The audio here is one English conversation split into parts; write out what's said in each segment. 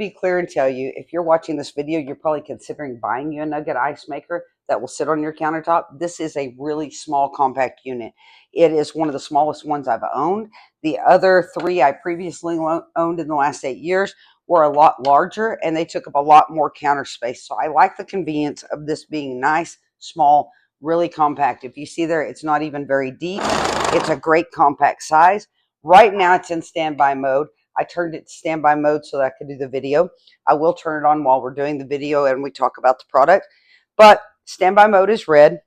Be clear and tell you, if you're watching this video, you're probably considering buying you a nugget ice maker that will sit on your countertop. This is a really small compact unit. It is one of the smallest ones I've owned. The other three I previously owned in the last 8 years were a lot larger and they took up a lot more counter space. So I like the convenience of this being nice, small, really compact. If you see there, it's not even very deep. It's a great compact size. Right now it's in standby mode. I turned it to standby mode so that I could do the video. I will turn it on while we're doing the video and we talk about the product. But standby mode is red.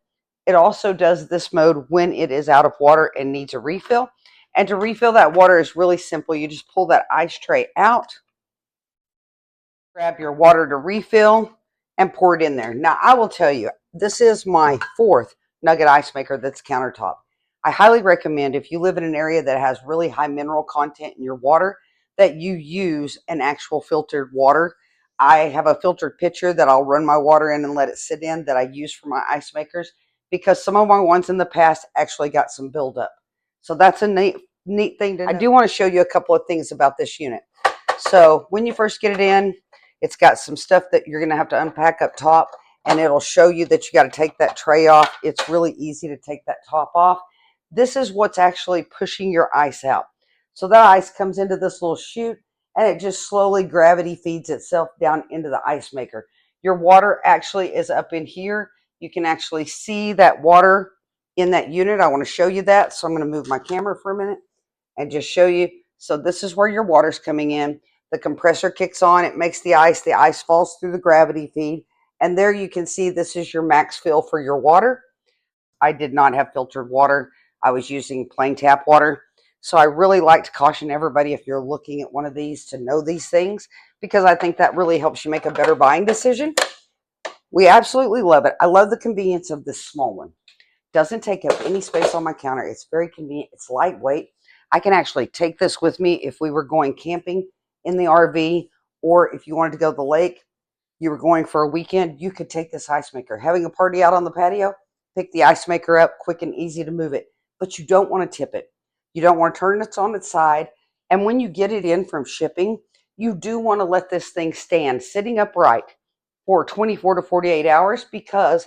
It also does this mode when it is out of water and needs a refill. And to refill that water is really simple. You just pull that ice tray out, grab your water to refill, and pour it in there. Now, I will tell you, this is my 4th nugget ice maker that's countertop. I highly recommend, if you live in an area that has really high mineral content in your water, that you use an actual filtered water. I have a filtered pitcher that I'll run my water in and let it sit in that I use for my ice makers, because some of my ones in the past actually got some buildup. So that's a neat thing to know. I do want to show you a couple of things about this unit. So when you first get it in, it's got some stuff that you're going to have to unpack up top, and it'll show you that you got to take that tray off. It's really easy to take that top off. This is what's actually pushing your ice out. So that ice comes into this little chute and it just slowly gravity feeds itself down into the ice maker. Your water actually is up in here. You can actually see that water in that unit. I want to show you that. So I'm going to move my camera for a minute and just show you. So this is where your water's coming in. The compressor kicks on. It makes the ice. The ice falls through the gravity feed. And there you can see this is your max fill for your water. I did not have filtered water. I was using plain tap water. So I really like to caution everybody, if you're looking at one of these, to know these things, because I think that really helps you make a better buying decision. We absolutely love it. I love the convenience of this small one. Doesn't take up any space on my counter. It's very convenient. It's lightweight. I can actually take this with me if we were going camping in the RV, or if you wanted to go to the lake, you were going for a weekend, you could take this ice maker. Having a party out on the patio, pick the ice maker up, quick and easy to move it. But you don't want to tip it. You don't want to turn it on its side. And when you get it in from shipping, you do want to let this thing stand sitting upright for 24 to 48 hours, because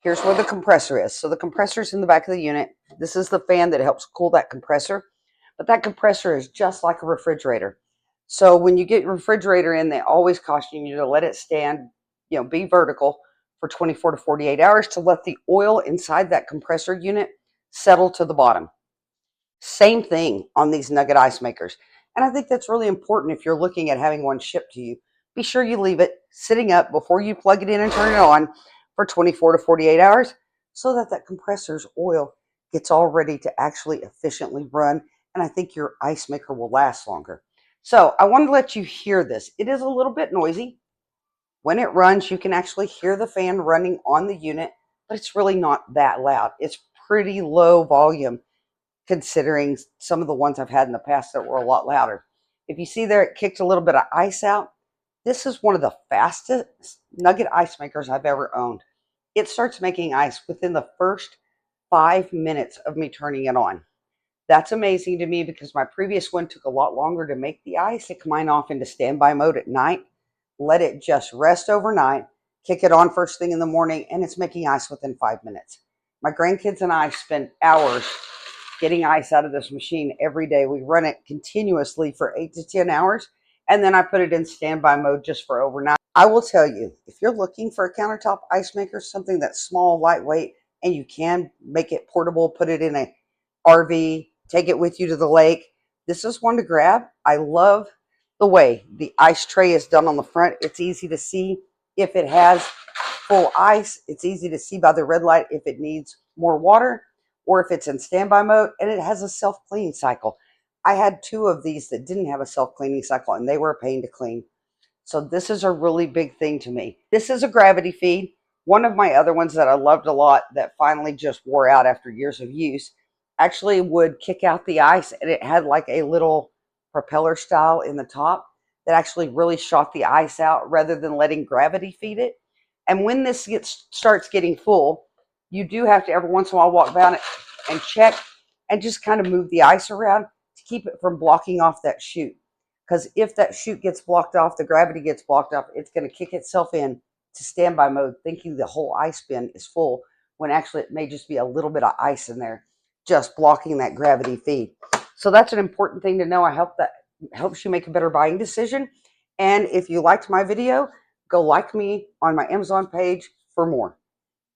here's where the compressor is. So the compressor is in the back of the unit. This is the fan that helps cool that compressor. But that compressor is just like a refrigerator. So when you get your refrigerator in, they always caution you to let it stand, be vertical for 24 to 48 hours to let the oil inside that compressor unit settle to the bottom. Same thing on these nugget ice makers. And I think that's really important if you're looking at having one shipped to you. Be sure you leave it sitting up before you plug it in and turn it on for 24 to 48 hours so that that compressor's oil gets all ready to actually efficiently run. And I think your ice maker will last longer. So I want to let you hear this. It is a little bit noisy. When it runs, you can actually hear the fan running on the unit, but it's really not that loud. It's pretty low volume, considering some of the ones I've had in the past that were a lot louder. If you see there, it kicked a little bit of ice out. This is one of the fastest nugget ice makers I've ever owned. It starts making ice within the first 5 minutes of me turning it on. That's amazing to me, because my previous one took a lot longer to make the ice. Kick mine off into standby mode at night, let it just rest overnight, kick it on first thing in the morning, and it's making ice within 5 minutes. My grandkids and I spend hours getting ice out of this machine every day. We run it continuously for 8 to 10 hours, and then I put it in standby mode just for overnight. I will tell you, if you're looking for a countertop ice maker, something that's small, lightweight, and you can make it portable, put it in a RV, take it with you to the lake, this is one to grab. I love the way the ice tray is done on the front. It's easy to see if it has full ice. It's easy to see by the red light if it needs more water, or if it's in standby mode, and it has a self-cleaning cycle. I had 2 of these that didn't have a self-cleaning cycle, and they were a pain to clean. So this is a really big thing to me. This is a gravity feed. One of my other ones that I loved a lot that finally just wore out after years of use actually would kick out the ice, and it had like a little propeller style in the top that actually really shot the ice out rather than letting gravity feed it. And when this starts getting full, you do have to every once in a while walk down it and check and just kind of move the ice around to keep it from blocking off that chute. because if that chute gets blocked off, the gravity gets blocked off, it's going to kick itself in to standby mode, thinking the whole ice bin is full, when actually it may just be a little bit of ice in there, just blocking that gravity feed. So that's an important thing to know. I hope that helps you make a better buying decision. And if you liked my video, go like me on my Amazon page for more.